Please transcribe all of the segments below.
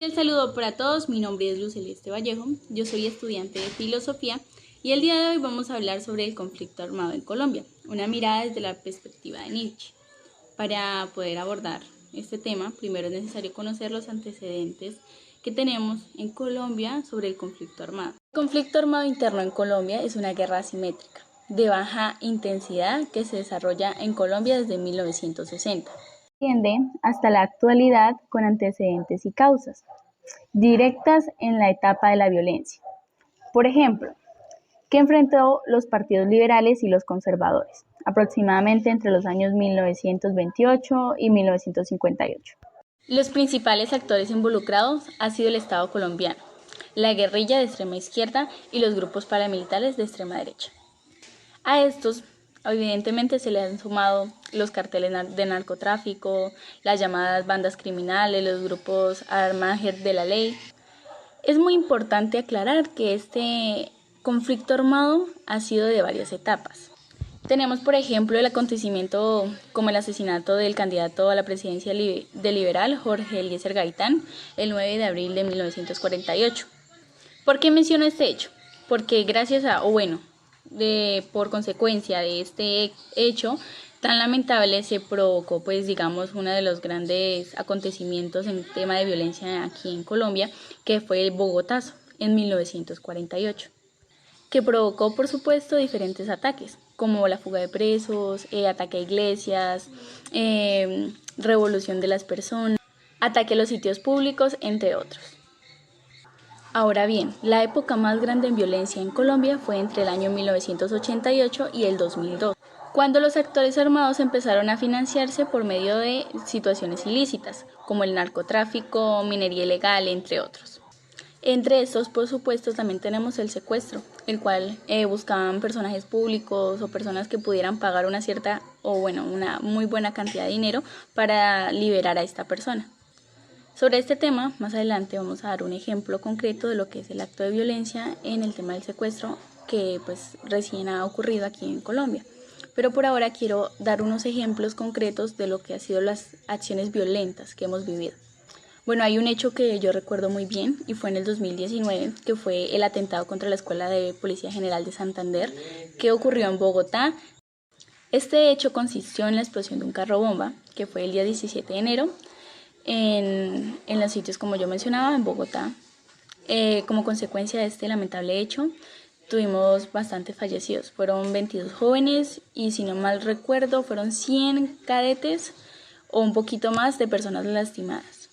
El saludo para todos, mi nombre es Luz Celeste Vallejo, yo soy estudiante de filosofía y el día de hoy vamos a hablar sobre el conflicto armado en Colombia, una mirada desde la perspectiva de Nietzsche. Para poder abordar este tema, primero es necesario conocer los antecedentes que tenemos en Colombia sobre el conflicto armado. El conflicto armado interno en Colombia es una guerra asimétrica, de baja intensidad que se desarrolla en Colombia desde 1960. Extiende hasta la actualidad con antecedentes y causas directas en la etapa de la violencia. Por ejemplo, que enfrentó los partidos liberales y los conservadores, aproximadamente entre los años 1928 y 1958. Los principales actores involucrados han sido el Estado colombiano, la guerrilla de extrema izquierda y los grupos paramilitares de extrema derecha. A estos, evidentemente, se le han sumado los carteles de narcotráfico, las llamadas bandas criminales, los grupos armajes de la ley. Es muy importante aclarar que este conflicto armado ha sido de varias etapas. Tenemos, por ejemplo, el acontecimiento como el asesinato del candidato a la presidencia del liberal, Jorge Eliezer Gaitán, el 9 de abril de 1948. ¿Por qué menciono este hecho? Porque por consecuencia de este hecho tan lamentable se provocó, uno de los grandes acontecimientos en tema de violencia aquí en Colombia, que fue el Bogotazo en 1948, que provocó, por supuesto, diferentes ataques, como la fuga de presos, ataque a iglesias, revolución de las personas, ataque a los sitios públicos, entre otros. Ahora bien, la época más grande en violencia en Colombia fue entre el año 1988 y el 2002, cuando los actores armados empezaron a financiarse por medio de situaciones ilícitas, como el narcotráfico, minería ilegal, entre otros. Entre estos, por supuesto, también tenemos el secuestro, el cual buscaban personajes públicos o personas que pudieran pagar una muy buena cantidad de dinero para liberar a esta persona. Sobre este tema, más adelante vamos a dar un ejemplo concreto de lo que es el acto de violencia en el tema del secuestro que recién ha ocurrido aquí en Colombia. Pero por ahora quiero dar unos ejemplos concretos de lo que han sido las acciones violentas que hemos vivido. Bueno, hay un hecho que yo recuerdo muy bien y fue en el 2019, que fue el atentado contra la Escuela de Policía General de Santander, que ocurrió en Bogotá. Este hecho consistió en la explosión de un carro bomba, que fue el día 17 de enero, en los sitios, como yo mencionaba, en Bogotá. Como consecuencia de este lamentable hecho, tuvimos bastantes fallecidos. Fueron 22 jóvenes y, si no mal recuerdo, fueron 100 cadetes o un poquito más de personas lastimadas.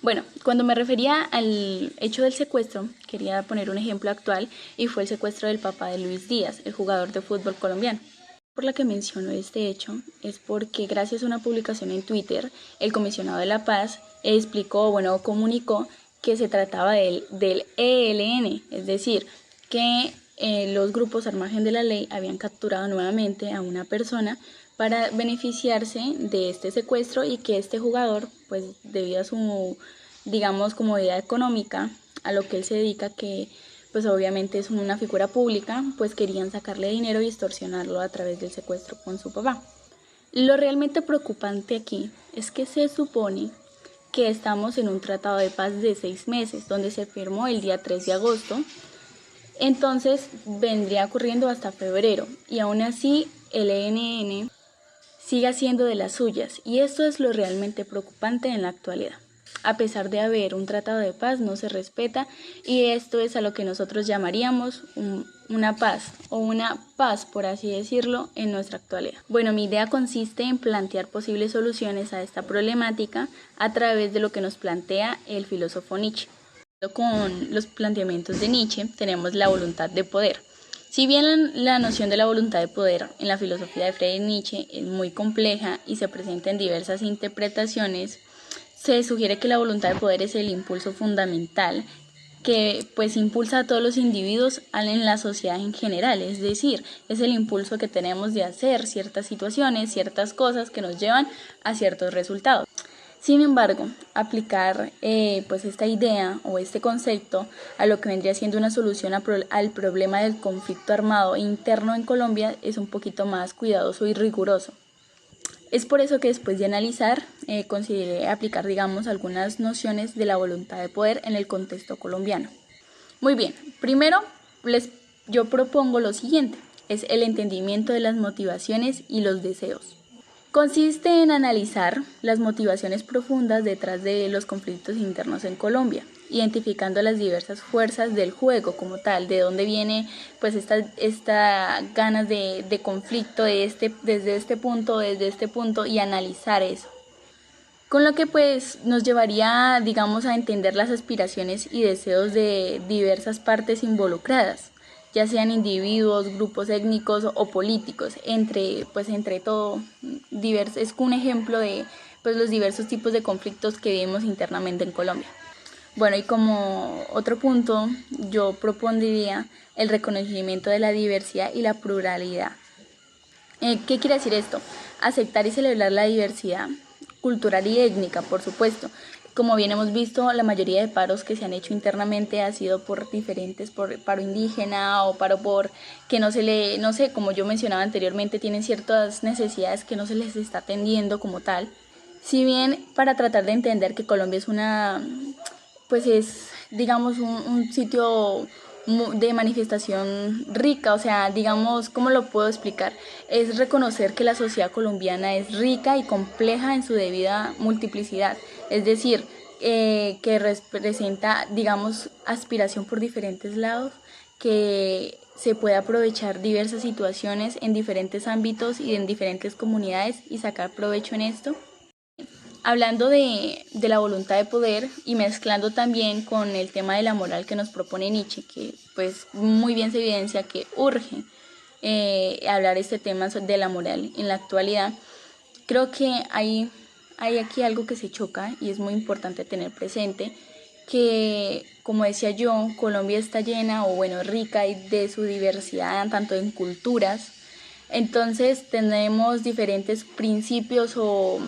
Bueno, cuando me refería al hecho del secuestro, quería poner un ejemplo actual y fue el secuestro del papá de Luis Díaz, el jugador de fútbol colombiano. Por la que menciono este hecho es porque gracias a una publicación en Twitter, el comisionado de la paz comunicó que se trataba del ELN, es decir, que los grupos al margen de la ley habían capturado nuevamente a una persona para beneficiarse de este secuestro y que este jugador, debido a su, comodidad económica, a lo que él se dedica, que obviamente es una figura pública, querían sacarle dinero y extorsionarlo a través del secuestro con su papá. Lo realmente preocupante aquí es que se supone que estamos en un tratado de paz de 6 meses, donde se firmó el día 3 de agosto, entonces vendría ocurriendo hasta febrero, y aún así el ELN sigue haciendo de las suyas, y esto es lo realmente preocupante en la actualidad. A pesar de haber un tratado de paz, no se respeta, y esto es a lo que nosotros llamaríamos una paz, por así decirlo, en nuestra actualidad. Bueno, mi idea consiste en plantear posibles soluciones a esta problemática a través de lo que nos plantea el filósofo Nietzsche. Con los planteamientos de Nietzsche tenemos la voluntad de poder. Si bien la noción de la voluntad de poder en la filosofía de Friedrich Nietzsche es muy compleja y se presenta en diversas interpretaciones, se sugiere que la voluntad de poder es el impulso fundamental que impulsa a todos los individuos en la sociedad en general, es decir, es el impulso que tenemos de hacer ciertas situaciones, ciertas cosas que nos llevan a ciertos resultados. Sin embargo, aplicar esta idea o este concepto a lo que vendría siendo una solución al problema del conflicto armado interno en Colombia es un poquito más cuidadoso y riguroso. Es por eso que después de analizar, consideré aplicar, digamos, algunas nociones de la voluntad de poder en el contexto colombiano. Muy bien, primero yo propongo lo siguiente, es el entendimiento de las motivaciones y los deseos. Consiste en analizar las motivaciones profundas detrás de los conflictos internos en Colombia, identificando las diversas fuerzas del juego como tal, de dónde viene pues esta ganas de conflicto desde este punto y analizar eso. Con lo que pues nos llevaría, digamos, a entender las aspiraciones y deseos de diversas partes involucradas, ya sean individuos, grupos étnicos o políticos, entre todo, es un ejemplo de pues, los diversos tipos de conflictos que vivimos internamente en Colombia. Bueno, y como otro punto, yo propondría el reconocimiento de la diversidad y la pluralidad. ¿Qué quiere decir esto? Aceptar y celebrar la diversidad cultural y étnica, por supuesto. Como bien hemos visto, la mayoría de paros que se han hecho internamente ha sido por paro indígena o paro por que no sé, como yo mencionaba anteriormente, tienen ciertas necesidades que no se les está atendiendo como tal. Si bien para tratar de entender que Colombia es digamos un sitio de manifestación rica, o sea, digamos, ¿cómo lo puedo explicar? Es reconocer que la sociedad colombiana es rica y compleja en su debida multiplicidad, es decir, que representa, digamos, aspiración por diferentes lados, que se puede aprovechar diversas situaciones en diferentes ámbitos y en diferentes comunidades y sacar provecho en esto. Hablando de la voluntad de poder y mezclando también con el tema de la moral que nos propone Nietzsche, que pues muy bien se evidencia que urge hablar este tema de la moral en la actualidad, creo que hay aquí algo que se choca y es muy importante tener presente, que como decía yo, Colombia está llena rica de su diversidad, tanto en culturas, entonces tenemos diferentes principios o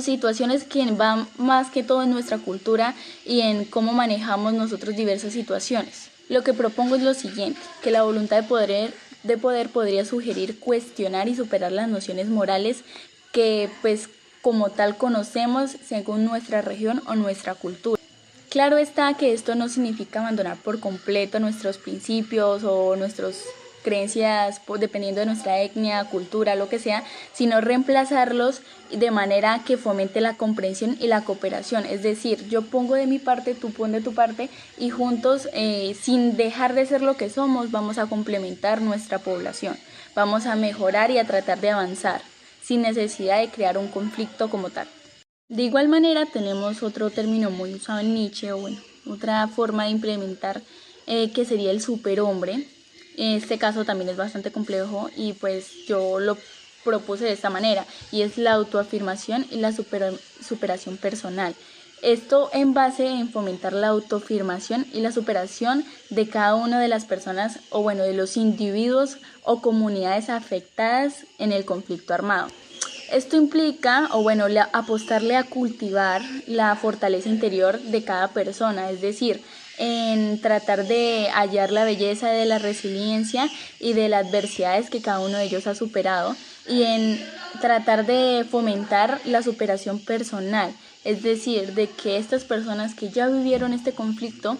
situaciones que van más que todo en nuestra cultura y en cómo manejamos nosotros diversas situaciones. Lo que propongo es lo siguiente, que la voluntad de poder podría sugerir cuestionar y superar las nociones morales que pues como tal conocemos según nuestra región o nuestra cultura. Claro está que esto no significa abandonar por completo nuestros principios o nuestras creencias dependiendo de nuestra etnia, cultura, lo que sea, sino reemplazarlos de manera que fomente la comprensión y la cooperación. Es decir, yo pongo de mi parte, tú pon de tu parte y juntos, sin dejar de ser lo que somos, vamos a complementar nuestra población. Vamos a mejorar y a tratar de avanzar sin necesidad de crear un conflicto como tal. De igual manera tenemos otro término muy usado en Nietzsche, otra forma de implementar que sería el superhombre. En este caso también es bastante complejo y pues yo lo propuse de esta manera y es la autoafirmación y la superación personal. Esto en base en fomentar la autoafirmación y la superación de cada una de las personas de los individuos o comunidades afectadas en el conflicto armado. Esto implica, apostarle a cultivar la fortaleza interior de cada persona, es decir, en tratar de hallar la belleza de la resiliencia y de las adversidades que cada uno de ellos ha superado y en tratar de fomentar la superación personal, es decir, de que estas personas que ya vivieron este conflicto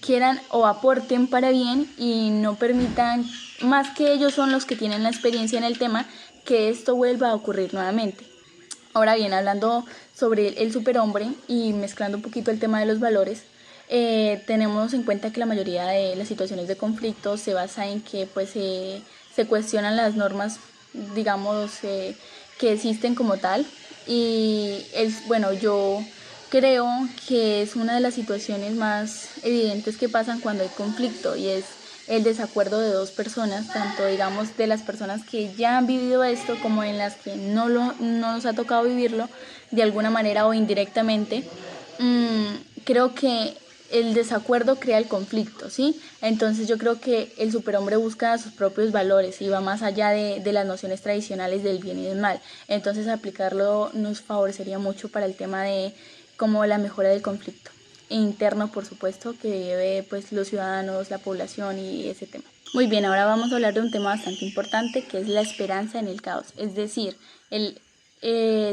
quieran o aporten para bien y no permitan, más que ellos son los que tienen la experiencia en el tema, que esto vuelva a ocurrir nuevamente. Ahora bien, hablando sobre el superhombre y mezclando un poquito el tema de los valores, tenemos en cuenta que la mayoría de las situaciones de conflicto se basa en que se cuestionan las normas, digamos, que existen como tal y yo creo que es una de las situaciones más evidentes que pasan cuando hay conflicto y es el desacuerdo de dos personas, tanto digamos de las personas que ya han vivido esto como en las que no nos ha tocado vivirlo de alguna manera o indirectamente. Creo que el desacuerdo crea el conflicto, ¿sí? Entonces yo creo que el superhombre busca sus propios valores y va más allá de las nociones tradicionales del bien y del mal. Entonces aplicarlo nos favorecería mucho para el tema de como la mejora del conflicto interno, por supuesto, que vive pues los ciudadanos, la población y ese tema. Muy bien, ahora vamos a hablar de un tema bastante importante que es la esperanza en el caos. Es decir,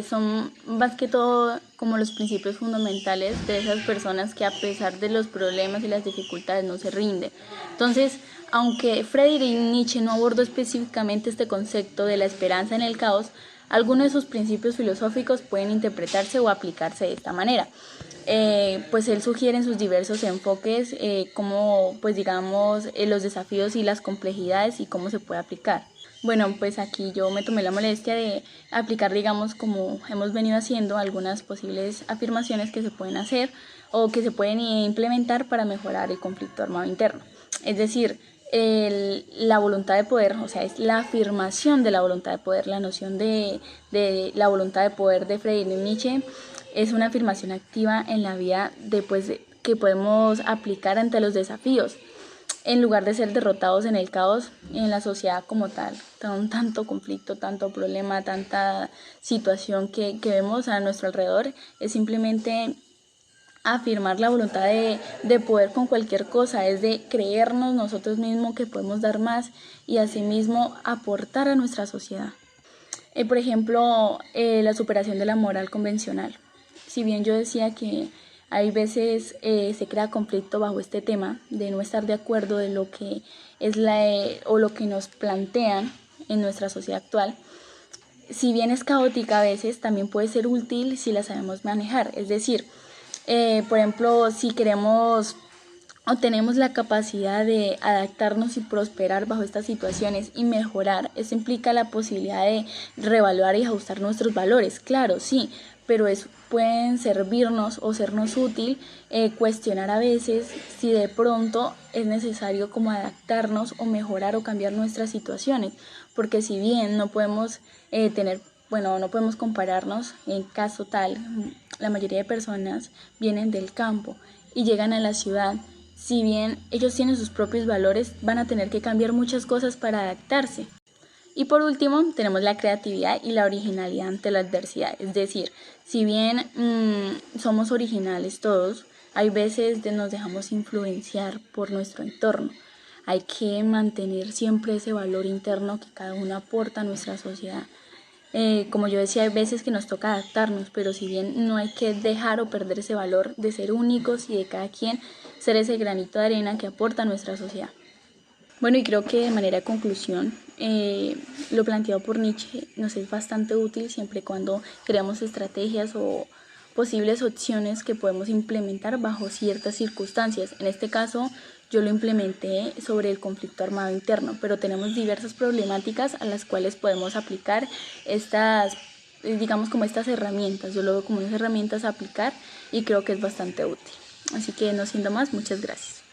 son más que todo como los principios fundamentales de esas personas que a pesar de los problemas y las dificultades no se rinden. Entonces, aunque Friedrich Nietzsche no abordó específicamente este concepto de la esperanza en el caos, algunos de sus principios filosóficos pueden interpretarse o aplicarse de esta manera. Pues él sugiere en sus diversos enfoques cómo, pues digamos, los desafíos y las complejidades y cómo se puede aplicar. Bueno, pues aquí yo me tomé la molestia de aplicar, digamos, como hemos venido haciendo, algunas posibles afirmaciones que se pueden hacer o que se pueden implementar para mejorar el conflicto armado interno. Es decir, la voluntad de poder, o sea, es la afirmación de la voluntad de poder, la noción de la voluntad de poder de Friedrich Nietzsche es una afirmación activa en la vida que podemos aplicar ante los desafíos, en lugar de ser derrotados en el caos, en la sociedad como tal, tanto conflicto, tanto problema, tanta situación que vemos a nuestro alrededor, es simplemente afirmar la voluntad de poder con cualquier cosa, es de creernos nosotros mismos que podemos dar más y asimismo aportar a nuestra sociedad. Por ejemplo, la superación de la moral convencional. Si bien yo decía que hay veces se crea conflicto bajo este tema de no estar de acuerdo de lo que es o lo que nos plantean en nuestra sociedad actual, si bien es caótica a veces, también puede ser útil si la sabemos manejar. Es decir, por ejemplo, si queremos o tenemos la capacidad de adaptarnos y prosperar bajo estas situaciones y mejorar, eso implica la posibilidad de reevaluar y ajustar nuestros valores, claro, sí, pero pueden servirnos o sernos útil cuestionar a veces si de pronto es necesario como adaptarnos o mejorar o cambiar nuestras situaciones, porque si bien no podemos no podemos compararnos en caso tal, la mayoría de personas vienen del campo y llegan a la ciudad. Si bien ellos tienen sus propios valores, van a tener que cambiar muchas cosas para adaptarse. Y por último, tenemos la creatividad y la originalidad ante la adversidad. Es decir, si bien somos originales todos, hay veces nos dejamos influenciar por nuestro entorno. Hay que mantener siempre ese valor interno que cada uno aporta a nuestra sociedad. Como yo decía, hay veces que nos toca adaptarnos, pero si bien no hay que dejar o perder ese valor de ser únicos y de cada quien ser ese granito de arena que aporta a nuestra sociedad. Bueno, y creo que de manera de conclusión, lo planteado por Nietzsche nos es bastante útil siempre y cuando creamos estrategias o posibles opciones que podemos implementar bajo ciertas circunstancias. En este caso, yo lo implementé sobre el conflicto armado interno, pero tenemos diversas problemáticas a las cuales podemos aplicar estas, digamos, como estas herramientas. Yo lo veo como unas herramientas a aplicar y creo que es bastante útil. Así que no siendo más, muchas gracias.